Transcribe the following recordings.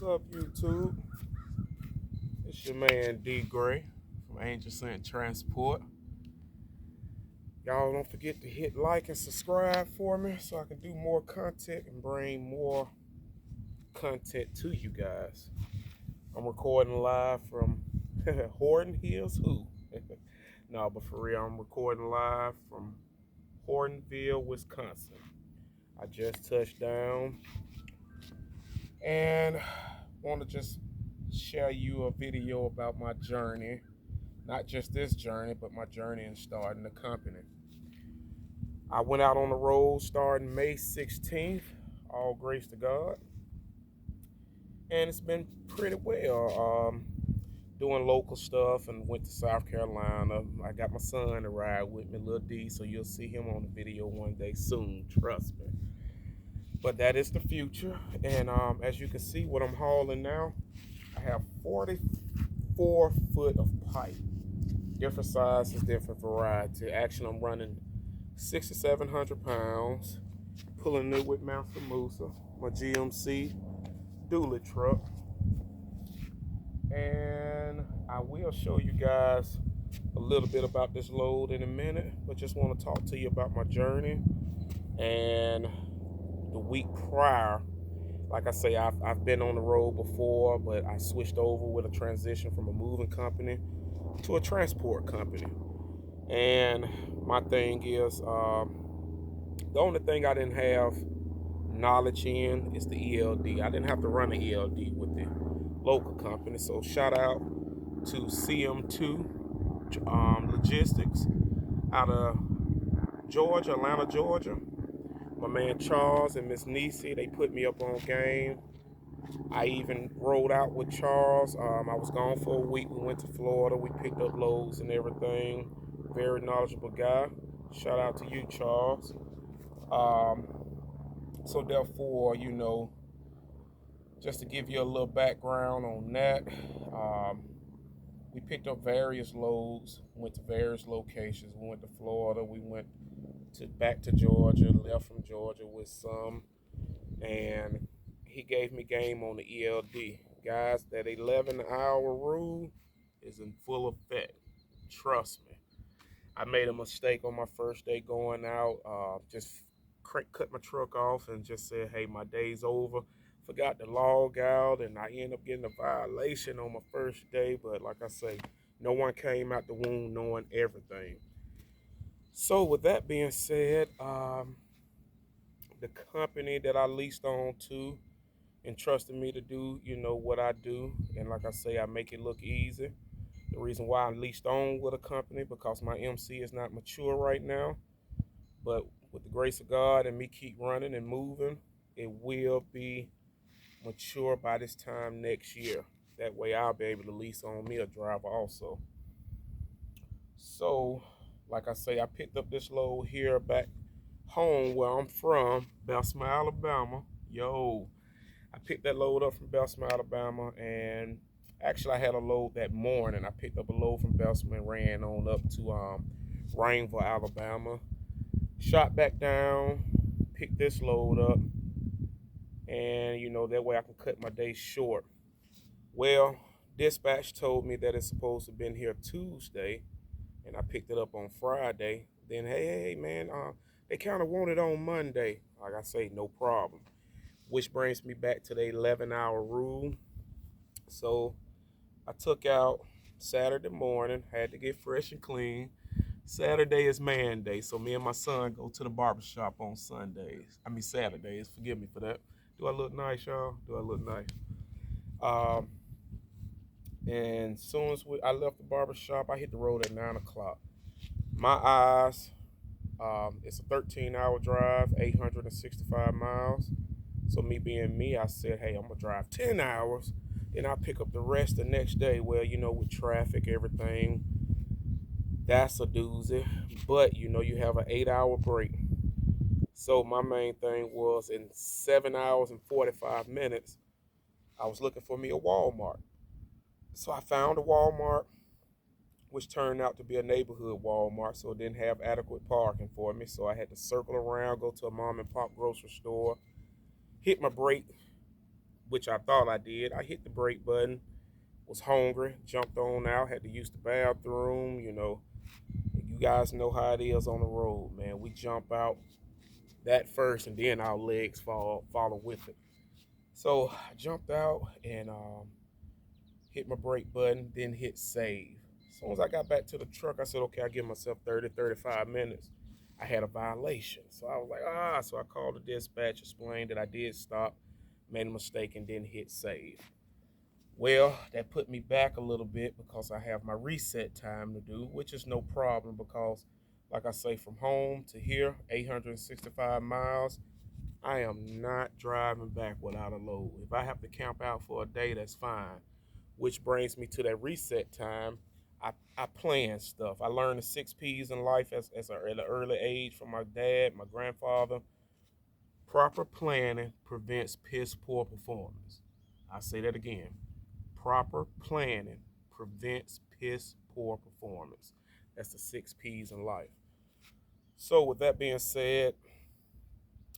What's up, YouTube? It's your man D Gray from Angel Sent Transport. Y'all don't forget to hit like and subscribe for me so I can do more content and bring more content to you guys. I'm recording live from Horton Hills Who. No, but for real, I'm recording live from Hortonville, Wisconsin. I just touched down and want to just share you a video about my journey. Not just this journey, but my journey in starting the company. I went out on the road starting May 16th, all grace to God. And it's been pretty well. Doing local stuff and went to South Carolina. I got my son to ride with me, Lil D, so you'll see him on the video one day soon, trust me. But that is the future. And as you can see, what I'm hauling now, I have 44 foot of pipe. Different sizes, different variety. Actually, I'm running 600 to 700 pounds. Pulling it with Mansa Musa, my GMC dually truck. And I will show you guys a little bit about this load in a minute, but just want to talk to you about my journey. And the week prior, like I say, I've been on the road before, but I switched over with a transition from a moving company to a transport company. And my thing is, the only thing I didn't have knowledge in is the ELD. I didn't have to run the ELD with the local company. So shout out to CM2 Logistics out of Georgia, Atlanta, Georgia. My man Charles and Miss Nisi, they put me up on game. I even rode out with Charles. I was gone for a week. We went to Florida. We picked up loads and everything. Very knowledgeable guy. Shout out to you, Charles. So therefore, just to give you a little background on that, we picked up various loads, went to various locations. We went to Florida. We went back to Georgia, left from Georgia with some, and he gave me game on the ELD. Guys, that 11-hour rule is in full effect. Trust me. I made a mistake on my first day going out. Just cut my truck off and just said, hey, my day's over. Forgot to log out, and I ended up getting a violation on my first day. But like I say, no one came out the womb knowing everything. So with that being said, the company that I leased on to entrusted me to do, what I do. And like I say, I make it look easy. The reason why I leased on with a company, because my MC is not mature right now. But with the grace of God and me keep running and moving, it will be mature by this time next year. That way I'll be able to lease on me a driver also. So, like I say, I picked up this load here back home where I'm from, Bessemer, Alabama. I picked that load up from Bessemer, Alabama, and actually I had a load that morning. I picked up a load from Bessemer and ran on up to Rainville, Alabama. Shot back down, picked this load up, and that way I can cut my day short. Well, dispatch told me that it's supposed to have been here Tuesday, and I picked it up on Friday. Then hey man, they kind of want it on Monday. Like I say, no problem. Which brings me back to the 11-hour rule. So I took out Saturday morning, had to get fresh and clean. Saturday is man day, so me and my son go to the barbershop on Saturdays. Forgive me for that. Do I look nice, y'all? Do I look nice? And as soon as I left the barbershop, I hit the road at 9 o'clock. My eyes, it's a 13-hour drive, 865 miles. So me being me, I said, hey, I'm going to drive 10 hours. Then I'll pick up the rest the next day. Well, with traffic, everything, that's a doozy. But, you have an 8-hour break. So my main thing was in 7 hours and 45 minutes, I was looking for me a Walmart. So I found a Walmart, which turned out to be a neighborhood Walmart, so it didn't have adequate parking for me. So I had to circle around, go to a mom and pop grocery store, hit my brake, which I thought I did. I hit the brake button, was hungry, jumped on out, had to use the bathroom. You guys know how it is on the road, man. We jump out that first, and then our legs follow with it. So I jumped out and hit my brake button, then hit save. As soon as I got back to the truck, I said, okay, I give myself 30, 35 minutes. I had a violation. So I was like, so I called the dispatch, explained that I did stop, made a mistake, and then hit save. Well, that put me back a little bit because I have my reset time to do, which is no problem because, like I say, from home to here, 865 miles, I am not driving back without a load. If I have to camp out for a day, that's fine. Which brings me to that reset time. I plan stuff. I learned the 6 P's in life at an early age from my dad, my grandfather. Proper planning prevents piss poor performance. I say that again. Proper planning prevents piss poor performance. That's the 6 P's in life. So with that being said,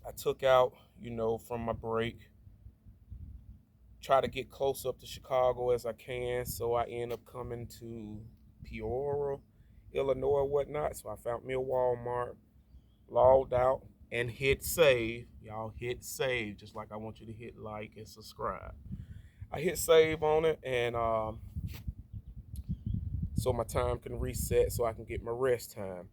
I took out, from my break, try to get close up to Chicago as I can. So I end up coming to Peoria, Illinois, whatnot. So I found me a Walmart, logged out, and hit save. Y'all hit save, just like I want you to hit like and subscribe. I hit save on it, and so my time can reset so I can get my rest time.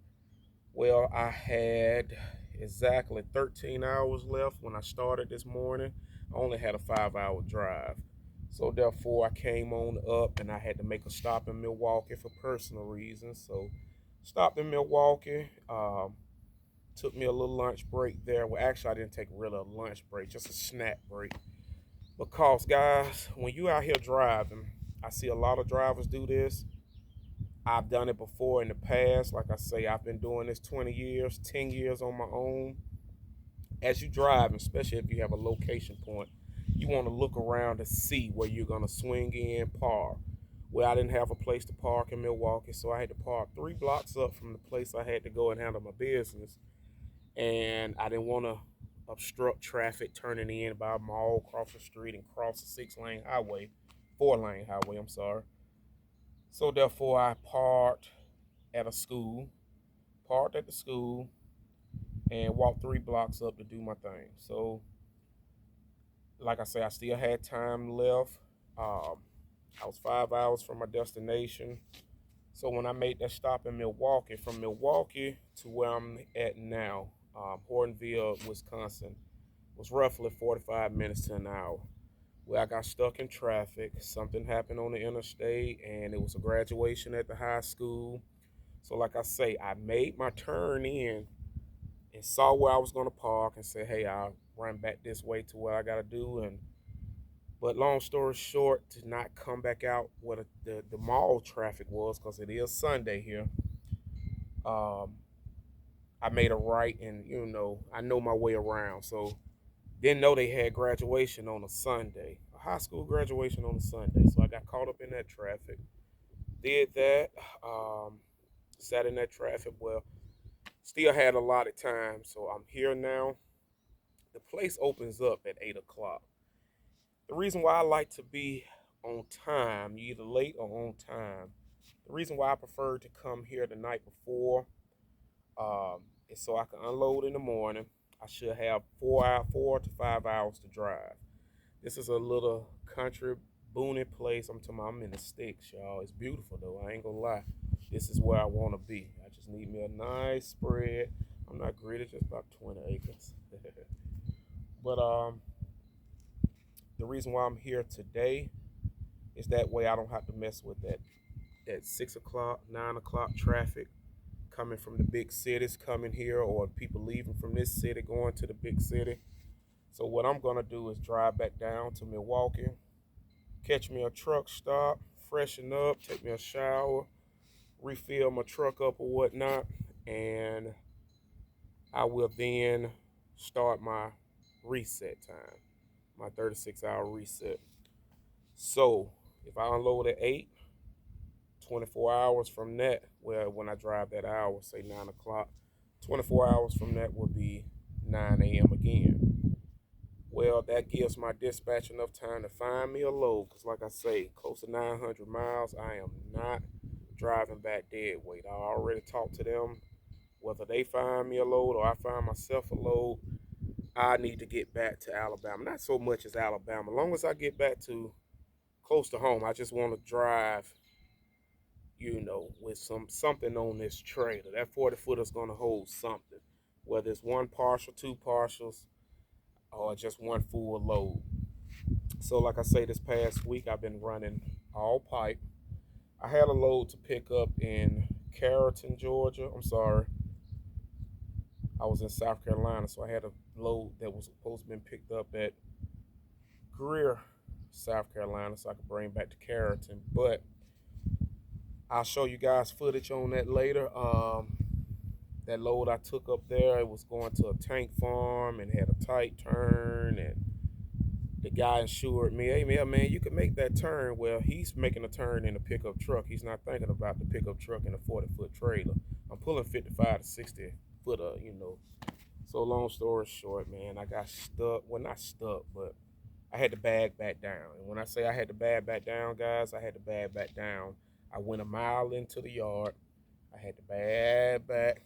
Well, I had exactly 13 hours left when I started this morning. I only had a 5-hour drive. So therefore, I came on up and I had to make a stop in Milwaukee for personal reasons. So stopped in Milwaukee, took me a little lunch break there. Well, actually, I didn't take really a lunch break, just a snack break. Because, guys, when you out here driving, I see a lot of drivers do this. I've done it before in the past. Like I say, I've been doing this 20 years, 10 years on my own. As you drive, especially if you have a location point, you want to look around to see where you're going to swing in, park. Well, I didn't have a place to park in Milwaukee, so I had to park 3 blocks up from the place I had to go and handle my business. And I didn't want to obstruct traffic turning in by a mall, across the street, and cross the 6-lane highway, 4-lane highway, I'm sorry. So therefore, I parked at the school, and walked 3 blocks up to do my thing. So, like I say, I still had time left. I was 5 hours from my destination. So when I made that stop in Milwaukee, from Milwaukee to where I'm at now, Horton Wisconsin, was roughly 45 minutes to an hour. Well, I got stuck in traffic. Something happened on the interstate, and it was a graduation at the high school. So, like I say, I made my turn in and saw where I was going to park and said, hey, I'll run back this way to what I got to do. But long story short, to not come back out where the mall traffic was, because it is Sunday here, I made a right, and, I know my way around. So didn't know they had graduation on a Sunday, a high school graduation on a Sunday. So I got caught up in that traffic. Did that, sat in that traffic. Well, still had a lot of time. So I'm here now. The place opens up at 8 o'clock. The reason why I like to be on time, either late or on time, the reason why I prefer to come here the night before is so I can unload in the morning. I should have 4 to 5 hours to drive. This is a little country boony place. I'm in the sticks, y'all. It's beautiful though. I ain't gonna lie. This is where I want to be. I just need me a nice spread. I'm not greedy, just about 20 acres. But the reason why I'm here today is that way I don't have to mess with that 6 o'clock, 9 o'clock traffic coming from the big cities coming here, or people leaving from this city going to the big city. So what I'm gonna do is drive back down to Milwaukee, catch me a truck stop, freshen up, take me a shower, refill my truck up or whatnot, and I will then start my reset time, my 36-hour reset. So if I unload at 8, 24 hours from that, well, when I drive that hour, say 9 o'clock, 24 hours from that will be 9 a.m. again. Well, that gives my dispatch enough time to find me a load. Because, like I say, close to 900 miles, I am not driving back dead weight. I already talked to them. Whether they find me a load or I find myself a load, I need to get back to Alabama. Not so much as Alabama. As long as I get back to close to home, I just want to drive, with something on this trailer. That 40 footer is going to hold something. Whether it's one partial, two partials, or just one full load. So, like I say, this past week I've been running all pipe. I had a load to pick up in Carrollton, Georgia. I'm sorry, I was in South Carolina, so I had a load that was supposed to be picked up at Greer, South Carolina, so I could bring back to Carrollton. But I'll show you guys footage on that later. That load I took up there, it was going to a tank farm and had a tight turn, and the guy assured me, hey man, you can make that turn. Well, he's making a turn in a pickup truck. He's not thinking about the pickup truck in a 40-foot trailer. I'm pulling 55 to 60 footer. So long story short, man, I got stuck. Well, not stuck, but I had to bag back down. And when I say I had to bag back down, guys, I had to bag back down. I went a mile into the yard. I had to bag back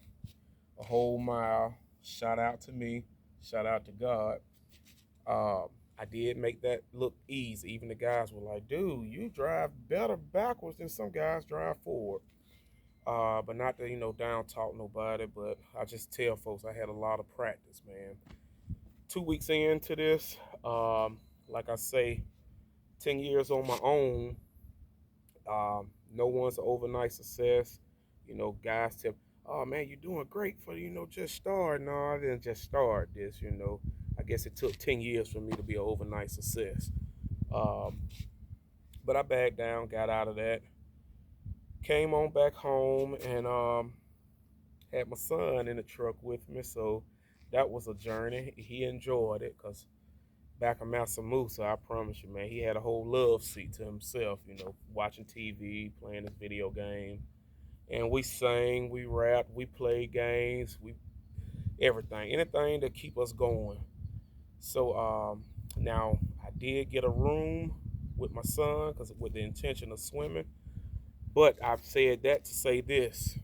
a whole mile. Shout out to me. Shout out to God. Um, I did make that look easy. Even the guys were like, dude, you drive better backwards than some guys drive forward. But not to, down talk nobody, but I just tell folks I had a lot of practice, man. 2 weeks into this, like I say, 10 years on my own. No one's an overnight success. Guys tell, oh man, you're doing great for, just start. No, I didn't just start this. I guess it took 10 years for me to be an overnight success. Um, but I backed down, got out of that, came on back home, and had my son in the truck with me. So that was a journey. He enjoyed it because back in Massa Musa, I promise you, man, he had a whole love seat to himself, watching TV, playing his video game. And we sang, we rapped, we played games, we everything, anything to keep us going. So now I did get a room with my son because with the intention of swimming. But I've said that to say this: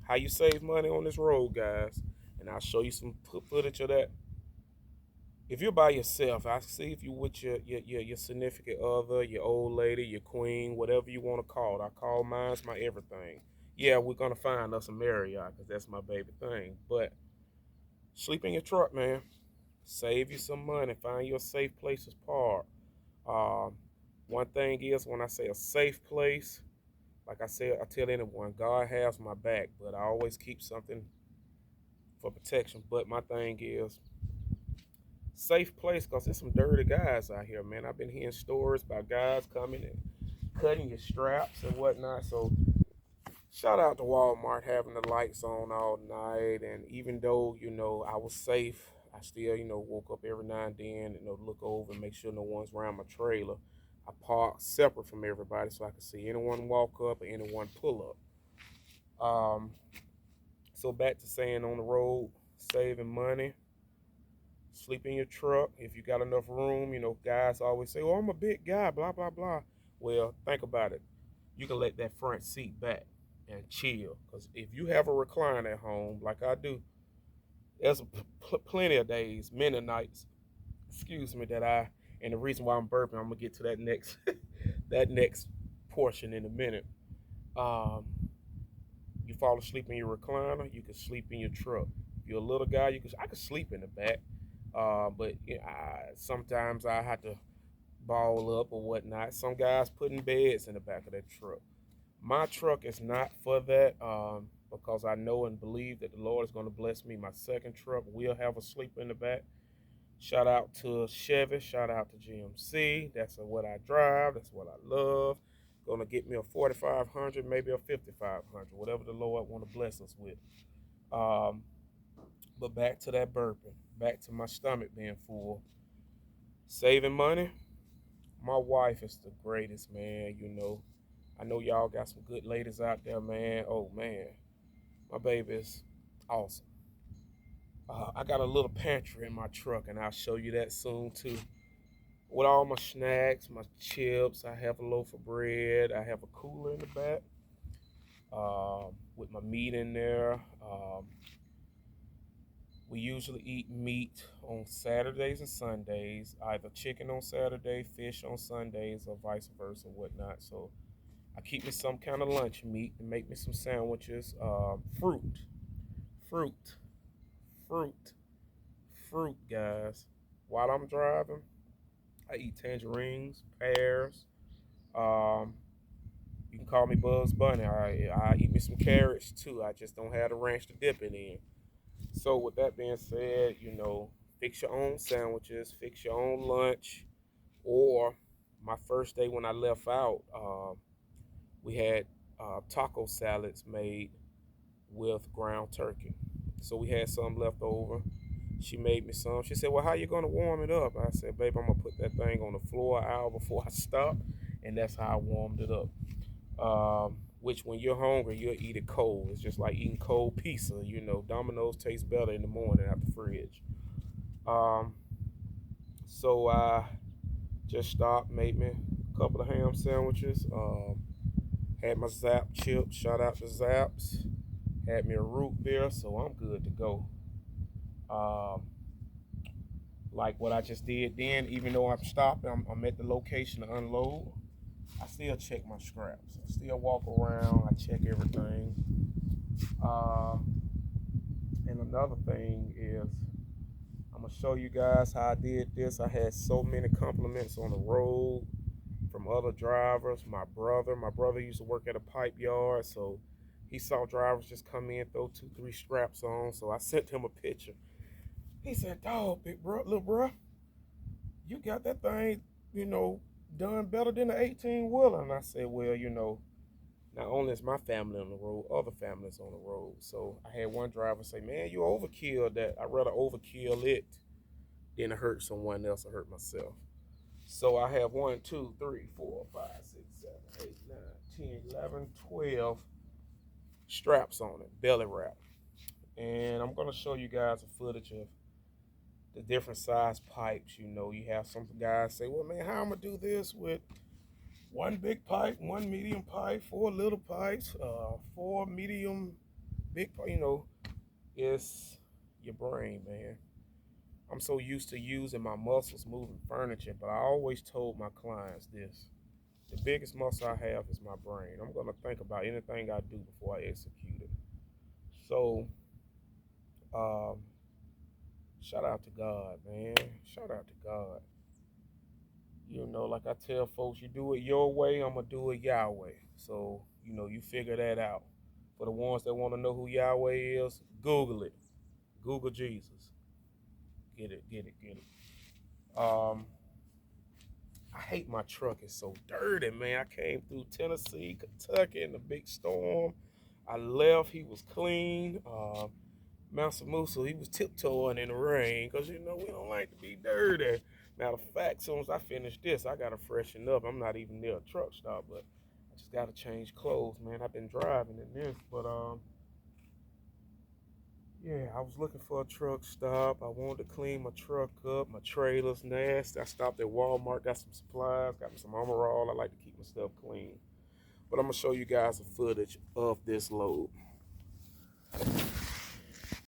how you save money on this road, guys, and I'll show you some footage of that. If you're by yourself, I see if you with your significant other, your old lady, your queen, whatever you want to call it. I call mine's my everything. Yeah, we're gonna find us a Marriott because that's my baby thing. But sleep in your truck, man. Save you some money. Find you a safe place to park. Um, One thing is, when I say a safe place, like I said, I tell anyone, God has my back, but I always keep something for protection. But my thing is, safe place, because there's some dirty guys out here, man. I've been hearing stories about guys coming and cutting your straps and whatnot. So shout out to Walmart having the lights on all night. And even though, I was safe, I still, woke up every now and then and look over and make sure no one's around my trailer. I park separate from everybody so I can see anyone walk up or anyone pull up. So back to saying on the road, saving money, sleep in your truck if you got enough room. Guys always say, "Oh, I'm a big guy," blah blah blah. Well, think about it. You can let that front seat back and chill. Because if you have a recliner at home, like I do, there's plenty of days, many nights, excuse me, and the reason why I'm burping, I'm gonna get to that next, that next portion in a minute. Um, you fall asleep in your recliner, you can sleep in your truck. If you're a little guy, I can sleep in the back. But sometimes I have to ball up or whatnot. Some guys putting beds in the back of that truck. My truck is not for that because I know and believe that the Lord is going to bless me. My second truck will have a sleeper in the back. Shout out to Chevy. Shout out to GMC. That's what I drive. That's what I love. Gonna get me a 4500, maybe a 5500, whatever the Lord want to bless us with. Um, but back to that burping. Back to my stomach being full. Saving money. My wife is the greatest, man. I know y'all got some good ladies out there, man. Oh man, my baby is awesome. I got a little pantry in my truck, and I'll show you that soon too. With all my snacks, my chips, I have a loaf of bread. I have a cooler in the back with my meat in there. We usually eat meat on Saturdays and Sundays, either chicken on Saturday, fish on Sundays, or vice versa, whatnot. So I keep me some kind of lunch meat and make me some sandwiches. Fruit, fruit, fruit, guys. While I'm driving, I eat tangerines, pears. Um, you can call me Bugs Bunny. I eat me some carrots too. I just don't have the ranch to dip it in. So with that being said, fix your own sandwiches, fix your own lunch. Or my first day when I left out, we had taco salads made with ground turkey. So we had some left over. She made me some. She said, "Well, how you gonna warm it up?" I said, "Babe, I'm gonna put that thing on the floor an hour before I stop," and that's how I warmed it up. Which, when you're hungry, you'll eat it cold. It's just like eating cold pizza. Domino's tastes better in the morning out the fridge. Um, so I just stopped, made me a couple of ham sandwiches. Had my Zap chips. Shout out to Zaps. Had me a root beer, so I'm good to go. Um, like what I just did then, even though I'm stopping, I'm at the location to unload. I still check my scraps. I still walk around. I check everything. And another thing is, I'm gonna show you guys how I did this. I had so many compliments on the road from other drivers. My brother used to work at a pipe yard, so he saw drivers just come in, throw 2, 3 straps on. So I sent him a picture. He said, "Dog, big bro, little bro, you got that thing, done better than the 18 wheeler." And I said, "Well, not only is my family on the road, other families on the road." So I had one driver say, "Man, you overkilled that. I'd rather overkill it than to hurt someone else or hurt myself." So I have 1, 2, 3, 4, 5, 6, 7, 8, 9, 10, 11, 12 straps on it, belly wrap. And I'm going to show you guys a footage of the different size pipes. You have some guys say, "Well, man, how am I going to do this with one big pipe, one medium pipe, 4 little pipes, 4 medium, big pipe?" It's your brain, man. I'm so used to using my muscles moving furniture, but I always told my clients this: the biggest muscle I have is my brain. I'm going to think about anything I do before I execute it. So, um, shout out to God, man. Shout out to God. Like I tell folks, you do it your way, I'm going to do it Yahweh. So, you figure that out. For the ones that want to know who Yahweh is, Google it. Google Jesus. Get it, get it, get it. I hate my truck. It's so dirty, man. I came through Tennessee, Kentucky in the big storm. I left. He was clean. Master Musa, he was tiptoeing in the rain because, we don't like to be dirty. Matter of fact, as soon as I finish this, I got to freshen up. I'm not even near a truck stop, but I just got to change clothes, man. I've been driving in this, but yeah, I was looking for a truck stop. I wanted to clean my truck up. My trailer's nasty. I stopped at Walmart, got some supplies, got me some Armor All. I like to keep my stuff clean. But I'm going to show you guys the footage of this load.